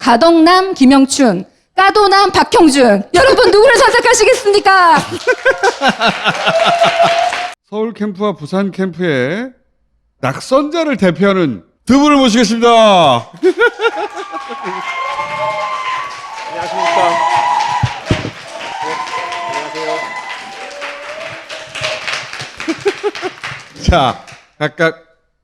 가덕남 김영춘, 까도남 박형준. 여러분 누구를 선택하시겠습니까? 서울 캠프와 부산 캠프의 낙선자를 대표하는 두 분을 모시겠습니다. 안녕하십니까. 안녕하세요. 자, 각각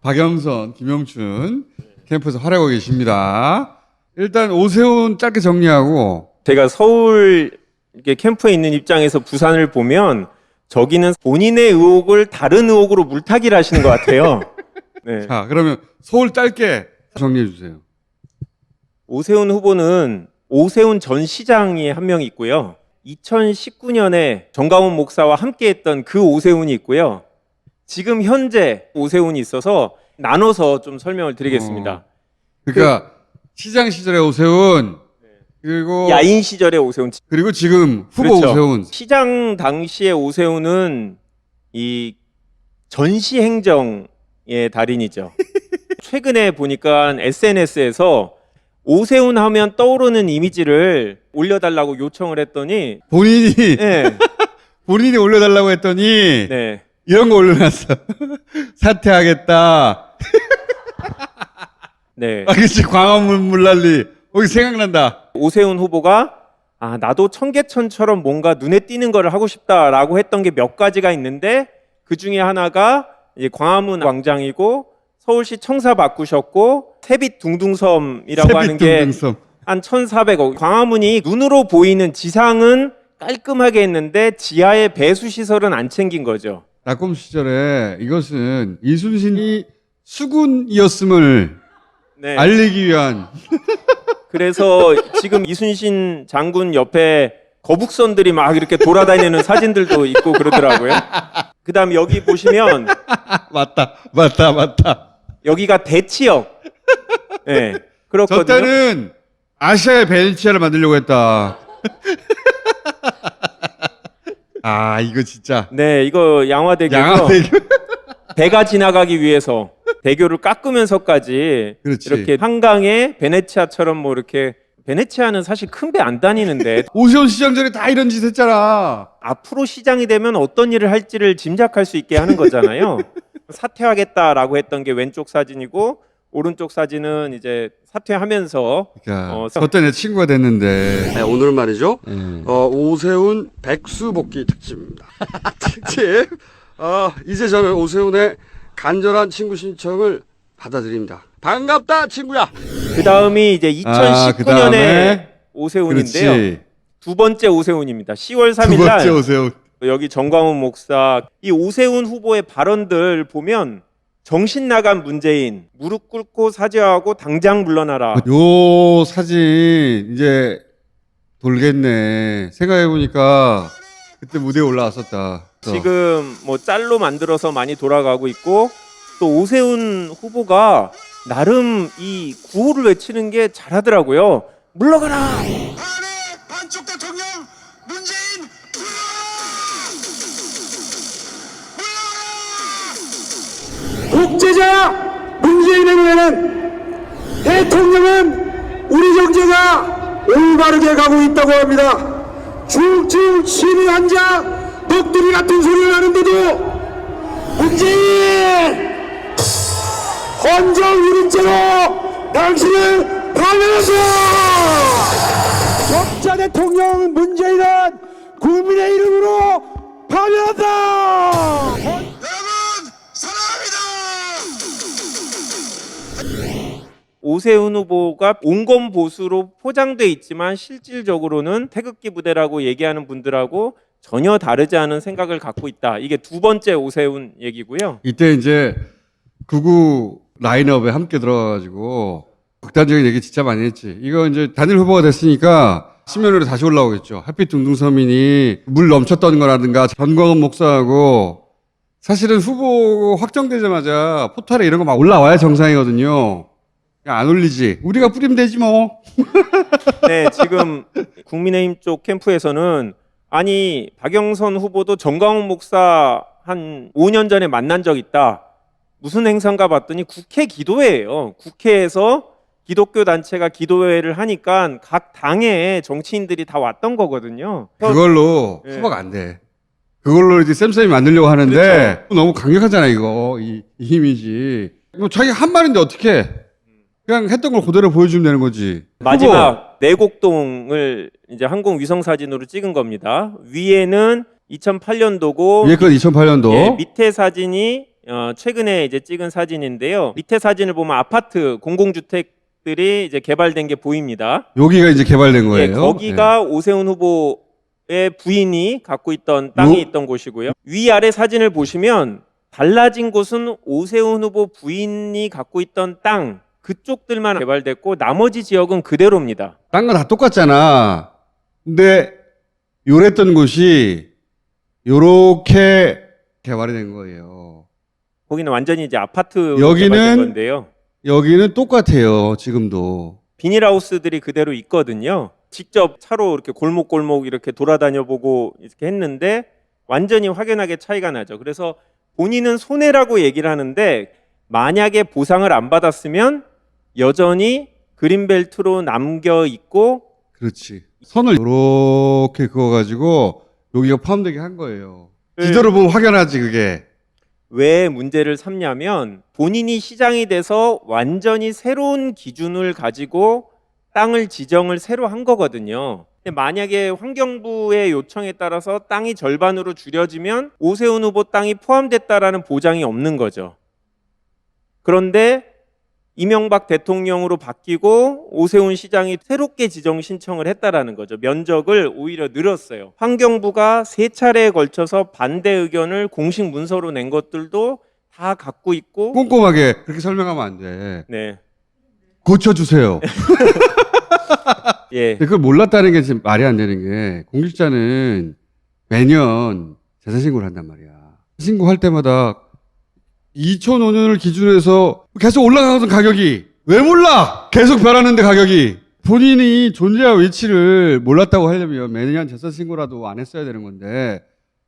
박영선, 김영춘 캠프에서 활약하고 계십니다. 일단 오세훈 짧게 정리하고. 제가 서울 이렇게 캠프에 있는 입장에서 부산을 보면 저기는 본인의 의혹을 다른 의혹으로 물타기를 하시는 것 같아요. 네. 자, 그러면 서울 짧게 정리해 주세요. 오세훈 후보는 오세훈 전 시장이 한 명 있고요. 2019년에 정강훈 목사와 함께했던 그 오세훈이 있고요. 지금 현재 오세훈이 있어서 나눠서 좀 설명을 드리겠습니다. 그러니까 시장 시절의 오세훈, 그리고 야인 시절의 오세훈. 그리고 지금 후보 그렇죠. 오세훈. 시장 당시의 오세훈은 이 전시 행정의 달인이죠. 최근에 보니까 SNS에서 오세훈 하면 떠오르는 이미지를 올려달라고 요청을 했더니 본인이 네, 본인이 올려달라고 했더니 네. 이런 거 올려놨어. 사퇴하겠다. 네. 아, 그치. 광화문 물난리. 거기 생각난다. 오세훈 후보가 나도 청계천처럼 뭔가 눈에 띄는 거를 하고 싶다라고 했던 게 몇 가지가 있는데 그 중에 하나가 이제 광화문 광장이고 서울시 청사 바꾸셨고 세빛 둥둥섬이라고 하는 게 세빛둥둥섬. 한 1,400억. 광화문이 눈으로 보이는 지상은 깔끔하게 했는데 지하의 배수 시설은 안 챙긴 거죠. 낙검 시절에 이것은 이순신이 수군이었음을 네. 알리기 위한. 그래서 지금 이순신 장군 옆에 거북선들이 막 이렇게 돌아다니는 사진들도 있고 그러더라고요. 그다음 여기 보시면 맞다. 여기가 대치역. 네, 저 그렇거든요. 때는 아시아의 베네치아를 만들려고 했다. 아, 이거 진짜. 네, 이거 양화대교죠. 양화대교. 배가 지나가기 위해서 대교를 깎으면서까지 그렇지. 이렇게 한강에 베네치아처럼 뭐 이렇게 베네치아는 사실 큰 배 안 다니는데 오세훈 시장 전에 다 이런 짓 했잖아. 앞으로 시장이 되면 어떤 일을 할지를 짐작할 수 있게 하는 거잖아요. 사퇴하겠다라고 했던 게 왼쪽 사진이고 오른쪽 사진은 이제 사퇴하면서 그러니까 그때 내 친구가 됐는데. 네, 오늘은 말이죠. 네. 오세훈 백수복귀 특집입니다. 특집. 이제 저는 오세훈의 간절한 친구 신청을 받아들입니다. 반갑다, 친구야. 그 다음이 이제 2019년에 그다음에 오세훈인데요. 그렇지. 두 번째 오세훈입니다. 10월 두 3일 번째 날 오세훈. 여기 정광훈 목사 이 오세훈 후보의 발언들 보면 정신 나간 문재인 무릎 꿇고 사죄하고 당장 물러나라. 요 사진 이제 돌겠네. 생각해보니까 그때 무대에 올라왔었다. 지금 뭐 짤로 만들어서 많이 돌아가고 있고 또 오세훈 후보가 나름 이 구호를 외치는 게 잘하더라고요. 물러가라. 반의 반쪽 대통령 문재인 독재자 문재인에 의하는 대통령은 우리 경제가 올바르게 가고 있다고 합니다. 쭉쭉 신의 한자 넋두리 같은 소리를 하는데도 문재인 헌정 유린죄로 당신을 파면한다. 적자 대통령 문재인은 국민의 이름으로 파면한다. 여러분 사랑합니다. 오세훈 후보가 온건 보수로 포장돼 있지만 실질적으로는 태극기 부대라고 얘기하는 분들하고 전혀 다르지 않은 생각을 갖고 있다. 이게 두 번째 오세훈 얘기고요. 이때 이제 구구 라인업에 함께 들어가가지고 극단적인 얘기 진짜 많이 했지. 이거 이제 단일 후보가 됐으니까 신면으로 다시 올라오겠죠. 햇빛 둥둥서민이 물 넘쳤던 거라든가 전광훈 목사하고 사실은 후보 확정되자마자 포털에 이런 거 막 올라와야 정상이거든요. 그냥 안 올리지. 우리가 뿌리면 되지 뭐. 네, 지금 국민의힘 쪽 캠프에서는 아니 박영선 후보도 정광훈 목사 한 5년 전에 만난 적 있다. 무슨 행사인가 봤더니 국회 기도회예요. 국회에서 기독교 단체가 기도회를 하니까 각 당의 정치인들이 다 왔던 거거든요. 그걸로 예. 커버가 안 돼. 그걸로 이제 쌤쌤이 만들려고 하는데 그렇죠. 너무 강력하잖아 이거 이 이미지. 뭐 자기 한 말인데 어떻게? 그냥 했던 걸 그대로 보여주면 되는 거지. 마지막 내곡동을 이제 항공 위성 사진으로 찍은 겁니다. 위에는 2008년도고 위에 건 2008년도. 예, 밑에 사진이 최근에 이제 찍은 사진인데요. 밑에 사진을 보면 아파트 공공주택들이 이제 개발된 게 보입니다. 여기가 이제 개발된 예, 거예요. 거기가 오세훈 후보의 부인이 갖고 있던 땅이 있던 곳이고요. 위아래 사진을 보시면 달라진 곳은 오세훈 후보 부인이 갖고 있던 땅 그쪽들만 개발됐고 나머지 지역은 그대로입니다. 딴 거 다 똑같잖아. 근데 요랬던 곳이 요렇게 개발이 된 거예요. 거기는 완전히 이제 아파트 여기는 개발된 건데요. 여기는 똑같아요. 지금도. 비닐하우스들이 그대로 있거든요. 직접 차로 이렇게 골목골목 이렇게 돌아다녀 보고 이렇게 했는데 완전히 확연하게 차이가 나죠. 그래서 본인은 손해라고 얘기를 하는데 만약에 보상을 안 받았으면 여전히 그린벨트로 남겨 있고 그렇지. 선을 이렇게 그어가지고 여기가 포함되게 한 거예요. 네. 지도를 보면 확연하지 그게. 왜 문제를 삼냐면 본인이 시장이 돼서 완전히 새로운 기준을 가지고 땅을 지정을 새로 한 거거든요. 근데 만약에 환경부의 요청에 따라서 땅이 절반으로 줄여지면 오세훈 후보 땅이 포함됐다라는 보장이 없는 거죠. 그런데 이명박 대통령으로 바뀌고 오세훈 시장이 새롭게 지정 신청을 했다라는 거죠. 면적을 오히려 늘었어요. 환경부가 3차례에 걸쳐서 반대 의견을 공식 문서로 낸 것들도 다 갖고 있고 꼼꼼하게 그렇게 설명하면 안 돼. 네. 고쳐주세요. 예. 근데 그걸 몰랐다는 게 지금 말이 안 되는 게 공직자는 매년 재산신고를 한단 말이야. 신고할 때마다 2005년을 기준으로 계속 올라가던 가격이 왜 몰라? 계속 변하는데 가격이 본인이 존재와 위치를 몰랐다고 하려면 매년 재산신고라도 안 했어야 되는 건데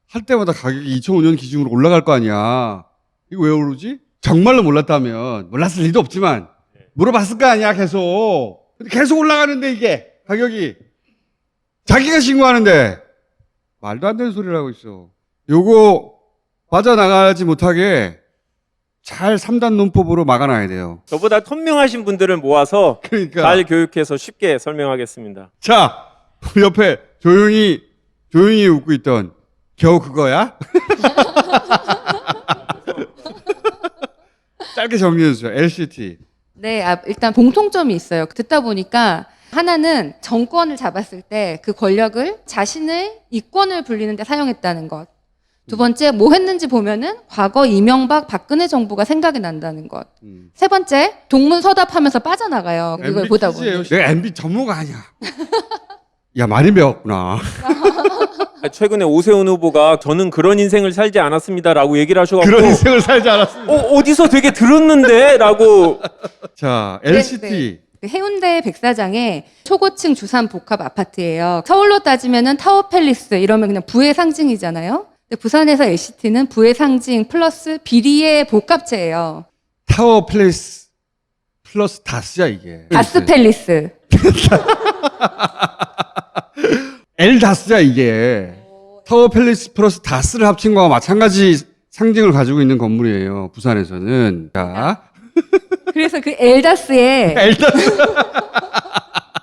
할 때마다 가격이 2005년 기준으로 올라갈 거 아니야. 이거 왜 오르지? 정말로 몰랐다면 몰랐을 리도 없지만 물어봤을 거 아니야 계속. 근데 계속 올라가는데 이게 가격이 자기가 신고하는데 말도 안 되는 소리를 하고 있어. 요거 빠져나가지 못하게 잘 3단 논법으로 막아놔야 돼요. 저보다 선명하신 분들을 모아서 그러니까 잘 교육해서 쉽게 설명하겠습니다. 자 우리 옆에 조용히 웃고 있던 겨우 그거야? 짧게 정리해 주세요. LCT. 네, 일단 공통점이 있어요. 듣다 보니까 하나는 정권을 잡았을 때 그 권력을 자신의 이권을 불리는 데 사용했다는 것. 두 번째, 뭐 했는지 보면은 과거 이명박, 박근혜 정부가 생각이 난다는 것. 세 번째, 동문서답하면서 빠져나가요. 이걸 보다 보니. 내가 MB 전문가 아니야. 야 많이 배웠구나. 최근에 오세훈 후보가 저는 그런 인생을 살지 않았습니다라고 얘기를 하셔가지고 그런 인생을 살지 않았습니다. 어디서 되게 들었는데라고. 자 LCT. 네. 그 해운대 백사장에 초고층 주산 복합 아파트예요. 서울로 따지면은 타워 팰리스 이러면 그냥 부의 상징이잖아요. 근데 부산에서 LCT는 부의 상징 플러스 비리의 복합체예요. 타워 플레이스 플러스 다스야 이게. 다스 팰리스. L 다스야 이게. 타워 팰리스 플러스 다스를 합친 거와 마찬가지 상징을 가지고 있는 건물이에요. 부산에서는. 자. 그래서 그 엘다스에 L 다스.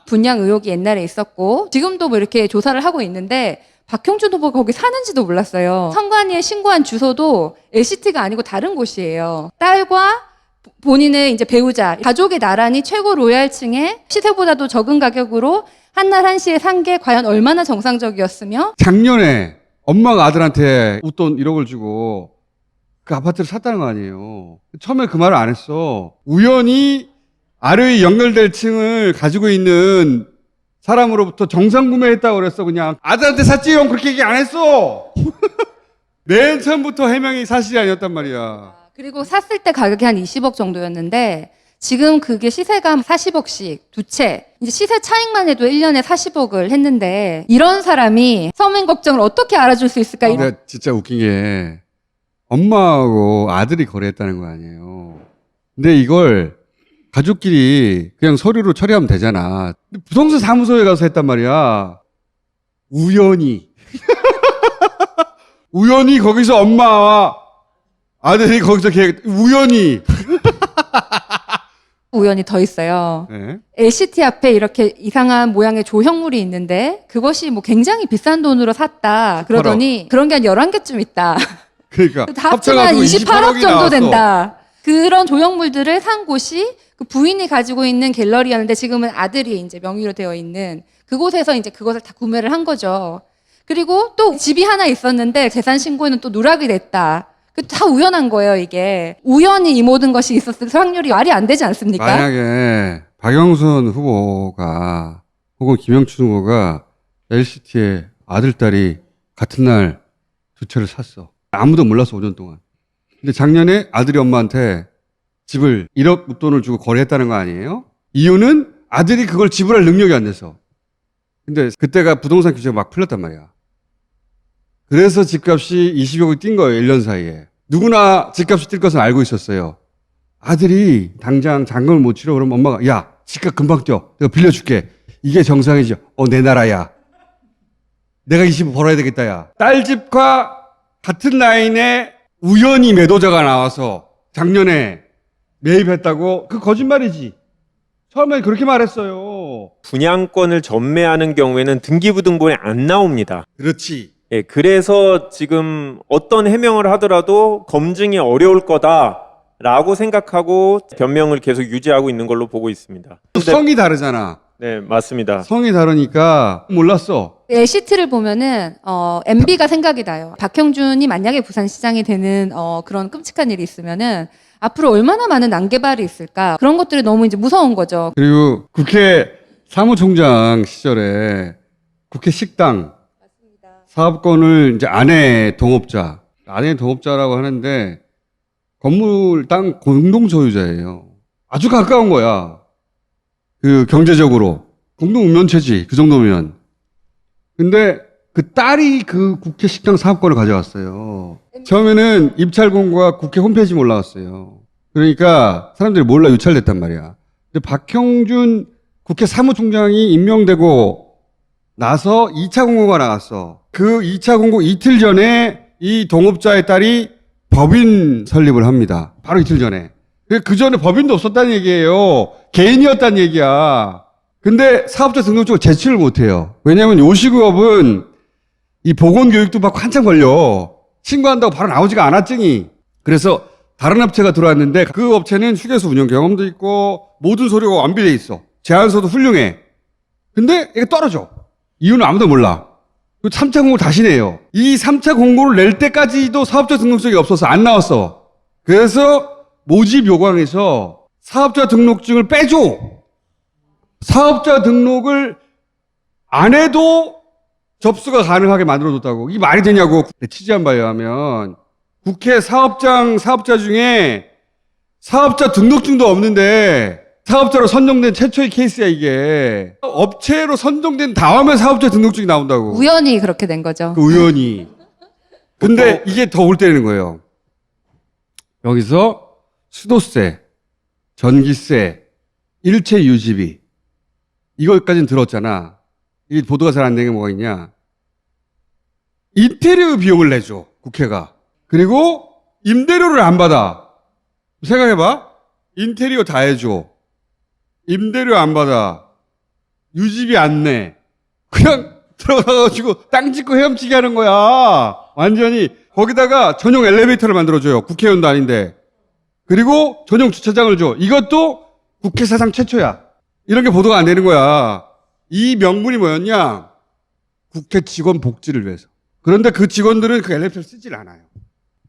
분양 의혹이 옛날에 있었고 지금도 뭐 이렇게 조사를 하고 있는데 박형준 후보가 거기 사는지도 몰랐어요. 선관위에 신고한 주소도 LCT가 아니고 다른 곳이에요. 딸과 본인의 이제 배우자, 가족이 나란히 최고 로얄층의 시세보다도 적은 가격으로 한날 한시에 산 게 과연 얼마나 정상적이었으며 작년에 엄마가 아들한테 웃돈 1억을 주고 그 아파트를 샀다는 거 아니에요. 처음에 그 말을 안 했어. 우연히 아래에 연결될 층을 가지고 있는 사람으로부터 정상 구매했다고 그랬어. 그냥 아들한테 샀지 형 그렇게 얘기 안 했어. 맨 처음부터 해명이 사실이 아니었단 말이야. 그리고 샀을 때 가격이 한 20억 정도였는데 지금 그게 시세가 40억씩 두 채. 이제 시세 차익만 해도 1년에 40억을 했는데 이런 사람이 서민 걱정을 어떻게 알아줄 수 있을까? 근데 진짜 웃긴 게 엄마하고 아들이 거래했다는 거 아니에요. 근데 이걸 가족끼리 그냥 서류로 처리하면 되잖아. 근데 부동산 사무소에 가서 했단 말이야. 우연히. 우연히 거기서 엄마와 아들이 거기서 우연히. 우연히 더 있어요. 네. LCT 앞에 이렇게 이상한 모양의 조형물이 있는데 그것이 뭐 굉장히 비싼 돈으로 샀다. 그러더니 그런 게 한 11개쯤 있다. 그러니까. 다 합치면 합쳐가지고 28억 28억이 정도 나왔어. 된다. 그런 조형물들을 산 곳이 그 부인이 가지고 있는 갤러리였는데 지금은 아들이 이제 명의로 되어 있는 그곳에서 이제 그것을 다 구매를 한 거죠. 그리고 또 집이 하나 있었는데 재산 신고에는 또 누락이 됐다. 다 우연한 거예요, 이게. 우연히 이 모든 것이 있었을 확률이 말이 안 되지 않습니까? 만약에 박영선 후보가 혹은 김영춘 후보가 LCT의 아들, 딸이 같은 날 두 채를 샀어. 아무도 몰랐어, 5년 동안. 근데 작년에 아들이 엄마한테 집을 1억 웃돈을 주고 거래했다는 거 아니에요? 이유는 아들이 그걸 지불할 능력이 안 돼서. 근데 그때가 부동산 규제가 막 풀렸단 말이야. 그래서 집값이 20억이 뛴 거예요, 1년 사이에. 누구나 집값이 뛸 것은 알고 있었어요. 아들이 당장 잔금을 못 치러 그러면 엄마가 야, 집값 금방 뛰어. 내가 빌려줄게. 이게 정상이죠. 내 나라야. 내가 이 집을 벌어야 되겠다, 야. 딸 집과 같은 라인에 우연히 매도자가 나와서 작년에 매입했다고? 그 거짓말이지. 처음엔 그렇게 말했어요. 분양권을 전매하는 경우에는 등기부등본에 안 나옵니다. 그렇지. 예, 그래서 지금 어떤 해명을 하더라도 검증이 어려울 거다라고 생각하고 변명을 계속 유지하고 있는 걸로 보고 있습니다. 성이 다르잖아. 네, 맞습니다. 성이 다르니까 몰랐어. LCT를 보면은 MB가 생각이 나요. 박형준이 만약에 부산시장이 되는 그런 끔찍한 일이 있으면은 앞으로 얼마나 많은 난개발이 있을까? 그런 것들이 너무 이제 무서운 거죠. 그리고 국회 사무총장 시절에 국회 식당 사업권을 이제 아내 동업자라고 하는데 건물 땅 공동 소유자예요. 아주 가까운 거야. 그 경제적으로 공동 운명체지 그 정도면. 근데 그 딸이 그 국회 식당 사업권을 가져왔어요. 처음에는 입찰 공고가 국회 홈페이지에 올라왔어요. 그러니까 사람들이 몰라 유찰됐단 말이야. 근데 박형준 국회 사무총장이 임명되고 나서 2차 공고가 나왔어. 그 2차 공고 이틀 전에 이 동업자의 딸이 법인 설립을 합니다. 바로 이틀 전에. 그 전에 법인도 없었다는 얘기예요. 개인이었다는 얘기야. 근데 사업자 등록증을 제출을 못해요. 왜냐하면 요식업은 이 보건교육도 받고 한참 걸려. 신고한다고 바로 나오지가 않아, 증이. 그래서 다른 업체가 들어왔는데 그 업체는 휴게소 운영 경험도 있고 모든 서류가 완비돼 있어. 제안서도 훌륭해. 근데 이게 떨어져. 이유는 아무도 몰라. 그 3차 공고를 다시 내요. 이 3차 공고를 낼 때까지도 사업자 등록증이 없어서 안 나왔어. 그래서 모집 요강에서 사업자 등록증을 빼줘. 사업자 등록을 안 해도 접수가 가능하게 만들어줬다고. 이게 말이 되냐고. 취재한 바에 하면 국회 사업자 중에 사업자 등록증도 없는데 사업자로 선정된 최초의 케이스야 이게. 업체로 선정된 다음에 사업자 등록증이 나온다고. 우연히 그렇게 된 거죠. 그 우연히. 근데 이게 더 올 때리는 거예요. 여기서 수도세, 전기세, 일체 유지비 이것까지는 들었잖아. 이게 보도가 잘 안 되는 게 뭐가 있냐. 인테리어 비용을 내줘 국회가. 그리고 임대료를 안 받아. 생각해봐. 인테리어 다 해줘. 임대료 안 받아. 유지비 안 내. 그냥 들어가가지고 땅 짓고 헤엄치게 하는 거야. 완전히. 거기다가 전용 엘리베이터를 만들어줘요. 국회의원도 아닌데. 그리고 전용 주차장을 줘. 이것도 국회 사상 최초야. 이런 게 보도가 안 되는 거야. 이 명분이 뭐였냐? 국회 직원 복지를 위해서. 그런데 그 직원들은 그 엘리베이터를 쓰질 않아요.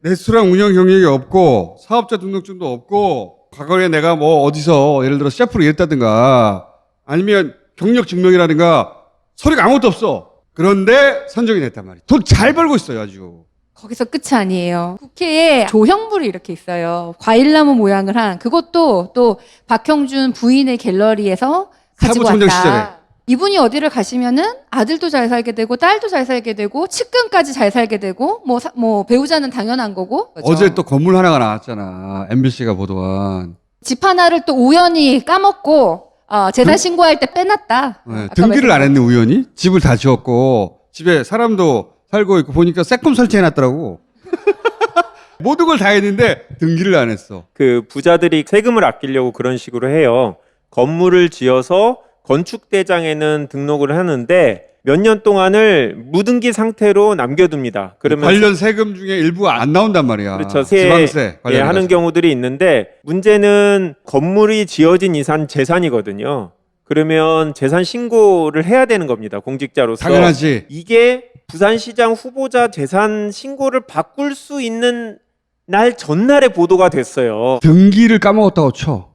레스토랑 운영 경력이 없고 사업자 등록증도 없고 과거에 내가 뭐 어디서 예를 들어 셰프로 일했다든가 아니면 경력 증명이라든가 서류가 아무것도 없어. 그런데 선정이 됐단 말이야. 돈 잘 벌고 있어요 아주. 거기서 끝이 아니에요. 국회에 조형물이 이렇게 있어요. 과일나무 모양을 한 그것도 또 박형준 부인의 갤러리에서 가지고 사무총장 왔다. 시절에. 이분이 어디를 가시면은 아들도 잘 살게 되고 딸도 잘 살게 되고 측근까지 잘 살게 되고 뭐 배우자는 당연한 거고. 그죠? 어제 또 건물 하나가 나왔잖아. MBC가 보도한. 집 하나를 또 우연히 까먹고 재산 신고할 때 빼놨다. 네, 아까 등기를 안 말씀하신 했네 우연히. 집을 다 지었고 집에 사람도 살고 있고 보니까 세금 설치해놨더라고. 모든 걸 다 했는데 등기를 안 했어. 그 부자들이 세금을 아끼려고 그런 식으로 해요. 건물을 지어서 건축대장에는 등록을 하는데 몇 년 동안을 무등기 상태로 남겨둡니다. 그러면 관련 세금 중에 일부가 안 나온단 말이야. 그렇죠. 지방세 예, 하는 관련해가지고. 경우들이 있는데 문제는 건물이 지어진 이상 재산이거든요. 그러면 재산 신고를 해야 되는 겁니다. 공직자로서. 당연하지. 이게 부산시장 후보자 재산 신고를 바꿀 수 있는 날 전날에 보도가 됐어요. 등기를 까먹었다고 쳐.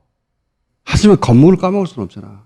하지만 건물을 까먹을 수는 없잖아.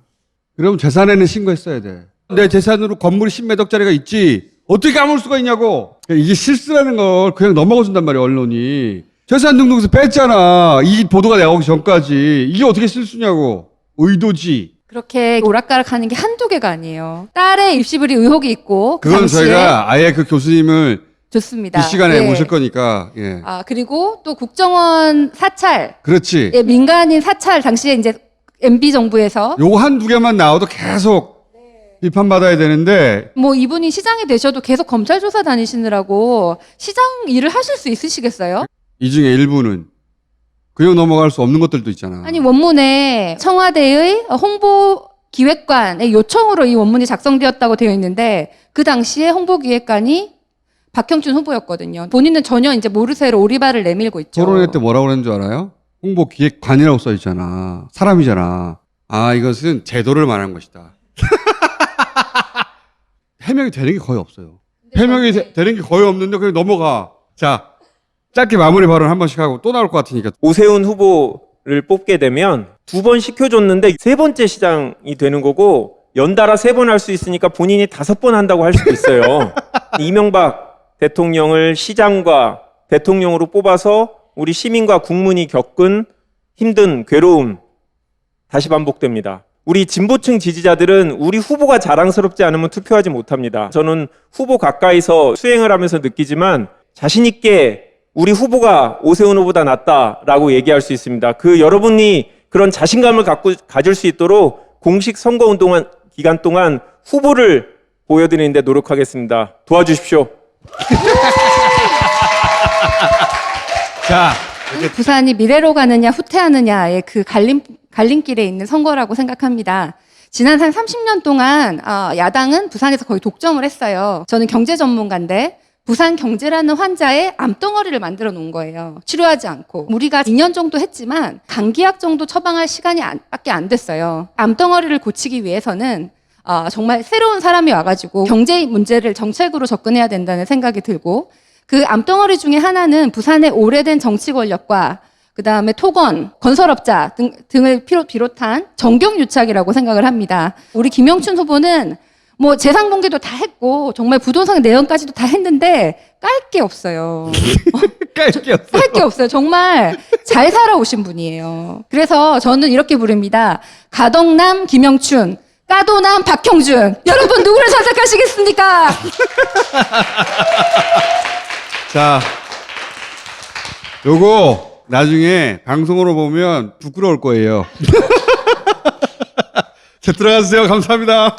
그럼 재산에는 신고했어야 돼. 내 재산으로 건물이 10몇 억짜리가 있지. 어떻게 까먹을 수가 있냐고. 이게 실수라는 걸 그냥 넘어가준단 말이야, 언론이. 재산 등록에서 뺐잖아. 이 보도가 나오기 전까지. 이게 어떻게 실수냐고. 의도지. 그렇게 오락가락하는 게 한두 개가 아니에요. 딸의 입시비리 의혹이 있고 그 그건 당시에 저희가 아예 그 교수님을 좋습니다. 이 시간에 예. 모실 거니까. 예. 그리고 또 국정원 사찰, 그렇지. 예, 민간인 사찰 당시에 이제 MB 정부에서 요거 한두 개만 나와도 계속 비판받아야 되는데 뭐 이분이 시장이 되셔도 계속 검찰 조사 다니시느라고 시장 일을 하실 수 있으시겠어요? 이 중에 일부는 그냥 넘어갈 수 없는 것들도 있잖아. 아니 원문에 청와대의 홍보 기획관의 요청으로 이 원문이 작성되었다고 되어 있는데 그 당시에 홍보 기획관이 박형준 후보였거든요. 본인은 전혀 이제 모르쇠로 오리발을 내밀고 있죠. 토론회 때 뭐라고 그랬는 줄 알아요? 홍보 기획관이라고 써 있잖아. 사람이잖아. 이것은 제도를 말하는 것이다. 해명이 되는 게 거의 없어요. 해명이 되는 게 거의 없는데 그냥 넘어가. 자, 짧게 마무리 발언 한 번씩 하고 또 나올 것 같으니까. 오세훈 후보를 뽑게 되면 2번 시켜줬는데 3번째 시장이 되는 거고 연달아 3번 할 수 있으니까 본인이 5번 한다고 할 수도 있어요. 이명박 대통령을 시장과 대통령으로 뽑아서 우리 시민과 국민이 겪은 힘든 괴로움 다시 반복됩니다. 우리 진보층 지지자들은 우리 후보가 자랑스럽지 않으면 투표하지 못합니다. 저는 후보 가까이서 수행을 하면서 느끼지만 자신 있게 우리 후보가 오세훈 후보보다 낫다라고 얘기할 수 있습니다. 그 여러분이 그런 자신감을 가질 수 있도록 공식 선거운동 기간 동안 후보를 보여드리는데 노력하겠습니다. 도와주십시오. 자, 부산이 미래로 가느냐 후퇴하느냐의 그 갈림길에 있는 선거라고 생각합니다. 지난 한 30년 동안 야당은 부산에서 거의 독점을 했어요. 저는 경제 전문가인데 부산 경제라는 환자의 암덩어리를 만들어 놓은 거예요. 치료하지 않고. 우리가 2년 정도 했지만 감기약 정도 처방할 시간이 밖에 안 됐어요. 암덩어리를 고치기 위해서는 정말 새로운 사람이 와가지고 경제 문제를 정책으로 접근해야 된다는 생각이 들고 그 암덩어리 중에 하나는 부산의 오래된 정치 권력과 그 다음에 토건, 건설업자 등을 비롯한 정경유착이라고 생각을 합니다. 우리 김영춘 후보는 뭐 재산 공개도 다 했고 정말 부동산 내연까지도 다 했는데 깔 게 없어요. 깔 게 없어. 깔 게 없어요. 정말 잘 살아오신 분이에요. 그래서 저는 이렇게 부릅니다. 가덕남 김영춘, 까도남 박형준. 여러분 누구를 선택하시겠습니까? 자, 요거 나중에 방송으로 보면 부끄러울 거예요. 자, 들어가주세요. 감사합니다.